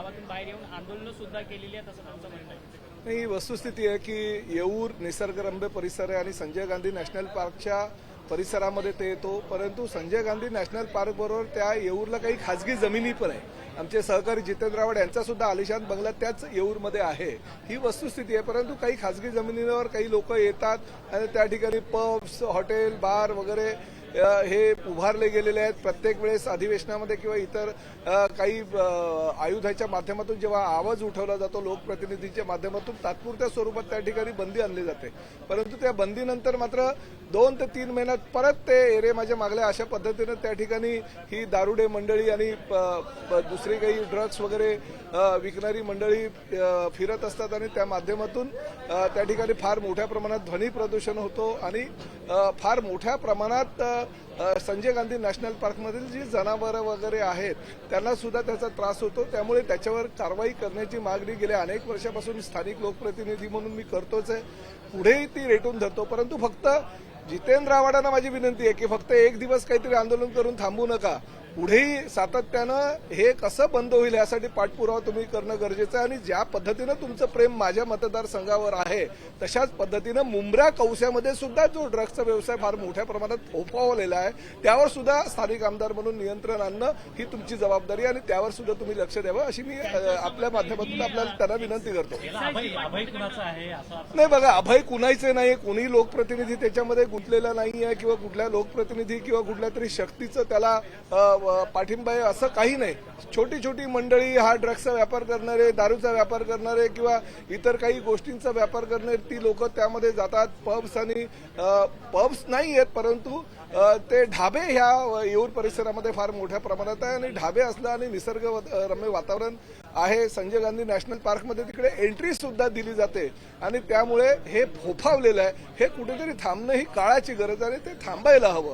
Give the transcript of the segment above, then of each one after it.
गावातून बाहेर येऊन आंदोलन सुद्धा केलेली आहेत असं त्यांचं म्हणणं आहे. ही वस्तुस्थिती आहे की येऊर निसर्गरम्य परिसर आहे आणि संजय गांधी नॅशनल पार्कच्या परिसरामध्ये ते येतो, परंतु संजय गांधी नॅशनल पार्क बरोबर त्या येऊरला काही खाजगी जमिनी पण आहे. आमचे सहकारी जितेंद्र रावड यांचा सुद्धा आलिशान बंगला त्याच येऊरमध्ये आहे. ही वस्तुस्थिती आहे, परंतु काही खाजगी जमिनीवर काही लोक येतात आणि त्या ठिकाणी पब्स, हॉटेल, बार वगैरे हे उभारले गेलेले आहेत. प्रत्येक वेळेस अधिवेशनामध्ये किंवा इतर काही आयुधाच्या माध्यमातून जेव्हा आवाज उठवला जातो लोकप्रतिनिधीच्या माध्यमातून तात्पुरत्या स्वरूपात त्या ठिकाणी बंदी आणली जाते, परंतु त्या बंदीनंतर मात्र 2 ते 3 महिन्यात परत ते एरे माझ्या मागल्या अशा पद्धतीनं त्या ठिकाणी ही दारुडे मंडळी आणि दुसरी काही ड्रग्स वगैरे विकणारी मंडळी फिरत असतात आणि त्या माध्यमातून त्या ठिकाणी फार मोठ्या प्रमाणात ध्वनी प्रदूषण होतो आणि फार मोठ्या प्रमाणात संजय गांधी नॅशनल पार्कमधील जी जनावरं वगैरे आहेत त्यांना सुद्धा त्याचा त्रास होतो. त्यामुळे त्याच्यावर कारवाई करण्याची मागणी गेल्या अनेक वर्षापासून स्थानिक लोकप्रतिनिधी म्हणून मी करतोच आहे, पुढेही ती रेटून धरतो. परंतु फक्त जितेंद्र रावडांना माझी विनंती आहे की फक्त एक दिवस काहीतरी आंदोलन करून थांबू नका, पुढेही सातत्यानं हे कसं बंद होईल यासाठी पाठपुरावा तुम्ही करणं गरजेचं आहे. आणि ज्या पद्धतीनं तुमचं प्रेम माझ्या मतदारसंघावर आहे तशाच पद्धतीनं मुंब्रा कौस्यामध्ये सुद्धा जो ड्रग्सचा व्यवसाय फार मोठ्या प्रमाणात फोफावलेला आहे त्यावर सुद्धा स्थानिक आमदार म्हणून नियंत्रण आणणं ही तुमची जबाबदारी आणि त्यावर सुद्धा तुम्ही लक्ष द्यावं अशी मी आपल्या माध्यमातून आपल्याला त्यांना विनंती करतो. नाही बघा, अभय कुणाचे नाही, कोणी लोकप्रतिनिधी त्याच्यामध्ये गुंतलेला नाही आहे किंवा कुठल्या लोकप्रतिनिधी किंवा कुठल्या तरी शक्तीचं त्याला पाठिंबा आहे असं काही नाही. छोटी छोटी मंडळी, हा ड्रग्सचा व्यापार करणारे, दारूचा व्यापार करणारे किंवा इतर काही गोष्टींचा व्यापार करणारे ती लोक त्यामध्ये जातात. पब्स आणि पब्स नाही आहेत, परंतु ते ढाबे ह्या येऊर परिसरामध्ये फार मोठ्या प्रमाणात आहे आणि ढाबे असलं आणि निसर्गरम्य वातावरण आहे. संजय गांधी नॅशनल पार्कमध्ये तिकडे एंट्री सुद्धा दिली जाते आणि त्यामुळे हे फोफावलेलं आहे. हे कुठेतरी थांबणं ही काळाची गरज आहे आणि ते थांबायला हवं.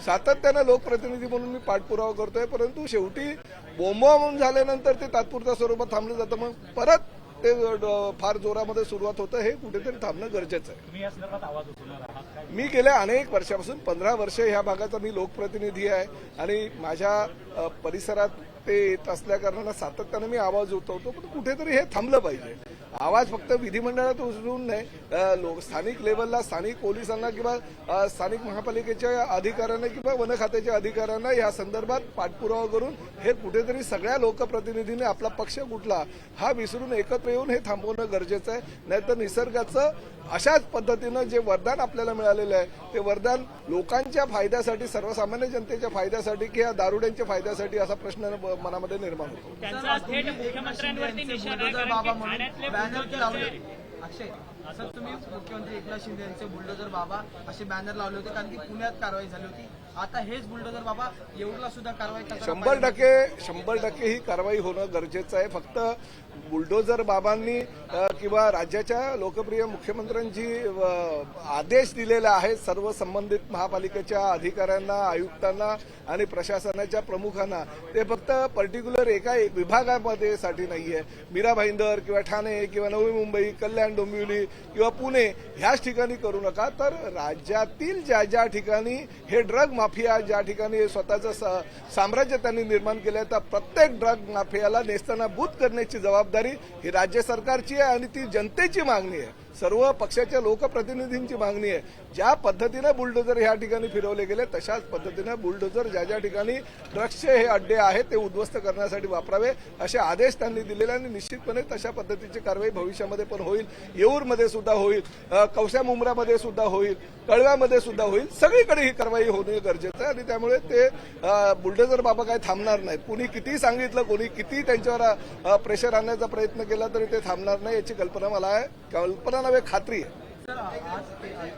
सातत्यानं लोकप्रतिनिधी म्हणून मी पाठपुरावा करतोय, परंतु शेवटी बोंबाबोंब झाल्यानंतर ते तात्पुरत्या स्वरूपात थांबलं जातं, मग परत ते फार जोरामध्ये सुरुवात होतं. हे कुठेतरी थांबणं गरजेचं आहे. मी गेल्या अनेक वर्षापासून 15 वर्ष ह्या भागाचा मी लोकप्रतिनिधी आहे आणि माझ्या परिसरात ते येत असल्या कारणानं सातत्यानं मी आवाज उठवतो, पण कुठेतरी हे थांबलं पाहिजे. आवाज फक्त विधिमंडळात उचलून नाही, स्थानिक लेवलला स्थानिक पोलिसांना किंवा स्थानिक महापालिकेच्या अधिकाऱ्यांना किंवा वन खात्याच्या अधिकाऱ्यांना या संदर्भात पाठपुरावा करून हे कुठेतरी सगळ्या लोकप्रतिनिधींनी आपला पक्ष कुठला हा विसरून एकत्र येऊन हे थांबवणं गरजेचं आहे. नाहीतर निसर्गाचं अशाच पद्धतीनं जे वरदान आपल्याला मिळालेलं आहे ते वरदान लोकांच्या फायद्यासाठी, सर्वसामान्य जनतेच्या फायद्यासाठी किंवा दारुड्यांच्या फायद्यासाठी असा प्रश्न मनामध्ये निर्माण होतो. अक्षय, असं तुम्ही मुख्यमंत्री एकनाथ शिंदे यांचे बुलडोजर बाबा असे बॅनर लावले होते कारण की पुण्यात कारवाई झाली होती. आता हेच बुलडोजर बाबा येऊरला सुद्धा कारवाई 100% ही कारवाई होणं गरजेचं आहे. फक्त बुलडोजर बाबांनी किंवा राज्याच्या लोकप्रिय मुख्यमंत्र्यांची आदेश दिलेले आहेत सर्व संबंधित महापालिकेच्या अधिकाऱ्यांना, आयुक्तांना आणि प्रशासनाच्या प्रमुखांना. ते फक्त पर्टिक्युलर एका विभागामध्ये साठी नाहीये. मीरा भाईंदर किंवा ठाणे किंवा नवी मुंबई, कल्याण, डोंबिवली किंवा पुणे ह्याच ठिकाणी करू नका, तर राज्यातील ज्या ज्या ठिकाणी हे ड्रग माफिया ज्या ठिकाणी स्वतःचं साम्राज्य त्यांनी निर्माण केलं तर प्रत्येक ड्रग माफियाला नेस्तनाबूत करण्याची जबाबदारी ही राज्य सरकारची आहे आणि ती जनतेची मागणी आहे, सर्व पक्षाच्या लोकप्रतिनिधींची मागणी आहे. ज्या पद्धतीने बुलडोजर ह्या ठिकाणी फिरवले गेले तशाच पद्धतीने बुलडोजर ज्या ज्या ठिकाणी ड्रग्सचे हे अड्डे आहेत ते उद्ध्वस्त करण्यासाठी वापरावे असे आदेश त्यांनी दिलेले आणि निश्चितपणे तशा पद्धतीची कारवाई भविष्यामध्ये पण होईल. येऊरमध्ये सुद्धा होईल, कौशा मुंब्रामध्ये सुद्धा होईल, कळव्यामध्ये सुद्धा होईल. सगळीकडे ही कारवाई होणे गरजेचं आहे आणि त्यामुळे ते बुलडोजर बाबा काय थांबणार नाहीत. कुणी किती सांगितलं, कोणी किती त्यांच्यावर प्रेशर आणण्याचा प्रयत्न केला तरी ते थांबणार नाही याची कल्पना मला आहे, कल्पना नव्हे खात्री आहे. सर, आज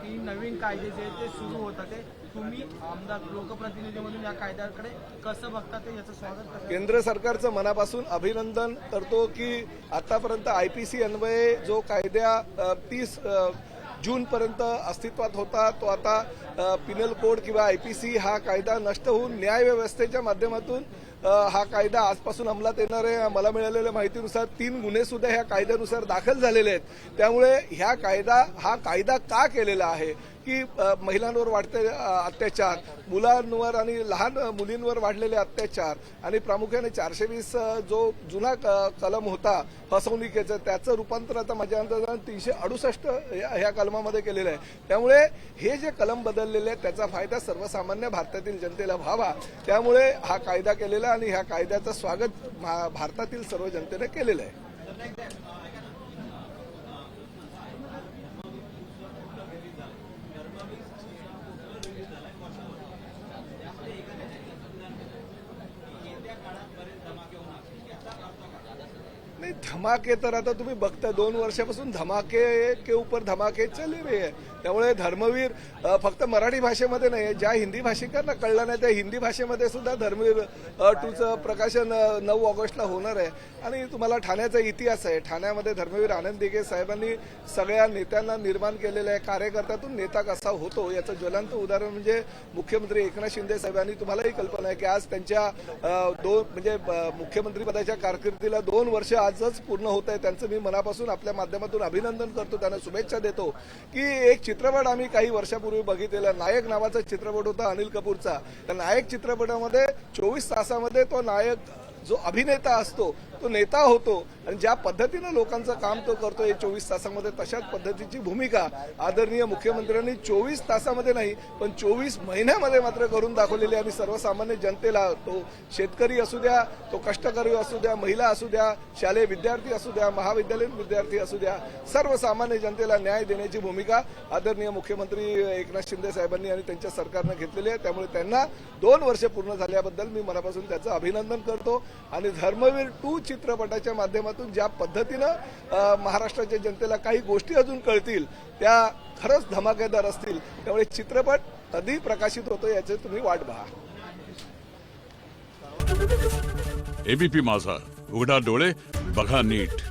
3 नवीन कायदे जे ते सुरू होतात ते तुम्ही आमदार लोकप्रतिनिधी म्हणून या कायद्याकडे कसं बघता ते याचं स्वागत करता? केंद्र सरकारचं मनापासून अभिनंदन करतो की आतापर्यंत आयपीसी अन्वये जो कायदा 30 जूनपर्यंत अस्तित्वात होता तो आता पिनल कोड किंवा आयपीसी हा कायदा नष्ट होऊन न्यायव्यवस्थेच्या माध्यमातून हा कायदा आजपासून अंमलात येणार आहे. मला मिळालेल्या माहितीनुसार 3 गुन्हे सुद्धा ह्या कायद्यानुसार दाखल झालेले आहेत. त्यामुळे हा कायदा का केलेला आहे की महिलांवर वाढते अत्याचार, मुलांवर आणि लहान मुलींवर वाढलेले अत्याचार आणि प्रामुख्याने 420 जो जुना कलम होता फसवणुकीचं, त्याचं रूपांतर आता माझ्या अंदाजाने 368 ह्या कलमामध्ये केलेलं आहे. त्यामुळे हे जे कलम बदललेले आहेत त्याचा फायदा सर्वसामान्य भारतातील जनतेला व्हावा, त्यामुळे हा कायदा केलेला आणि ह्या कायद्याचं स्वागत भारतातील सर्व जनतेने केलेलं आहे. नहीं, धमाके तर आता तुम्ही बघता 2 वर्षापासून धमाके के ऊपर धमाके चल रहे हैं. त्यामुळे धर्मवीर फक्त मराठी भाषेमध्ये नाही, ज्या हिंदी भाषिकांना कळलं नाही त्या हिंदी भाषेमध्ये सुद्धा धर्मवीर 2चं प्रकाशन 9 ऑगस्टला होणार आहे. आणि तुम्हाला ठाण्याचा इतिहास आहे, ठाण्यामध्ये धर्मवीर आनंद दिघे साहेबांनी सगळ्या नेत्यांना निर्माण केलेलं आहे. कार्यकर्त्यातून नेता कसा होतो याचं ज्वलंत उदाहरण म्हणजे मुख्यमंत्री एकनाथ शिंदे साहेबांनी, तुम्हालाही कल्पना आहे की आज त्यांच्या मुख्यमंत्री पदाच्या कारकिर्दीला 2 वर्ष आजच पूर्ण होत आहे. त्यांचं मी मनापासून आपल्या माध्यमातून अभिनंदन करतो, त्यांना शुभेच्छा देतो. की एक चित्रपट आम्ही काही वर्षापूर्वी बघितलेला, नायक नावाचा चित्रपट होता अनिल कपूरचा. त्या नायक चित्रपटामध्ये 24 तासामध्ये तो नायक जो अभिनेता असतो तो नेता होतो आणि ज्या पद्धतीनं लोकांचं काम तो करतोय 24 तासामध्ये, तशाच पद्धतीची भूमिका आदरणीय मुख्यमंत्र्यांनी 24 तासामध्ये नाही पण 24 महिन्यामध्ये मात्र करून दाखवलेली. आणि सर्वसामान्य जनतेला, तो शेतकरी असू द्या, तो कष्टकरी असू द्या, महिला असू द्या, शालेय विद्यार्थी असू द्या, महाविद्यालयीन विद्यार्थी असू द्या, सर्वसामान्य जनतेला न्याय देण्याची भूमिका आदरणीय मुख्यमंत्री एकनाथ शिंदे साहेबांनी आणि त्यांच्या सरकारनं घेतलेली आहे. त्यामुळे त्यांना 2 वर्ष पूर्ण झाल्याबद्दल मी मनापासून त्याचं अभिनंदन करतो. आणि धर्मवीर 2 चित्रपटाच्या माध्यमातून ज्या पद्धतीनं महाराष्ट्राच्या जनतेला काही गोष्टी अजून कळतील त्या खरंच धमाकेदार असतील. त्यामुळे चित्रपट कधी प्रकाशित होतो याची तुम्ही वाट पहा. एबीपी माझा, उघडा डोळे बघा नीट.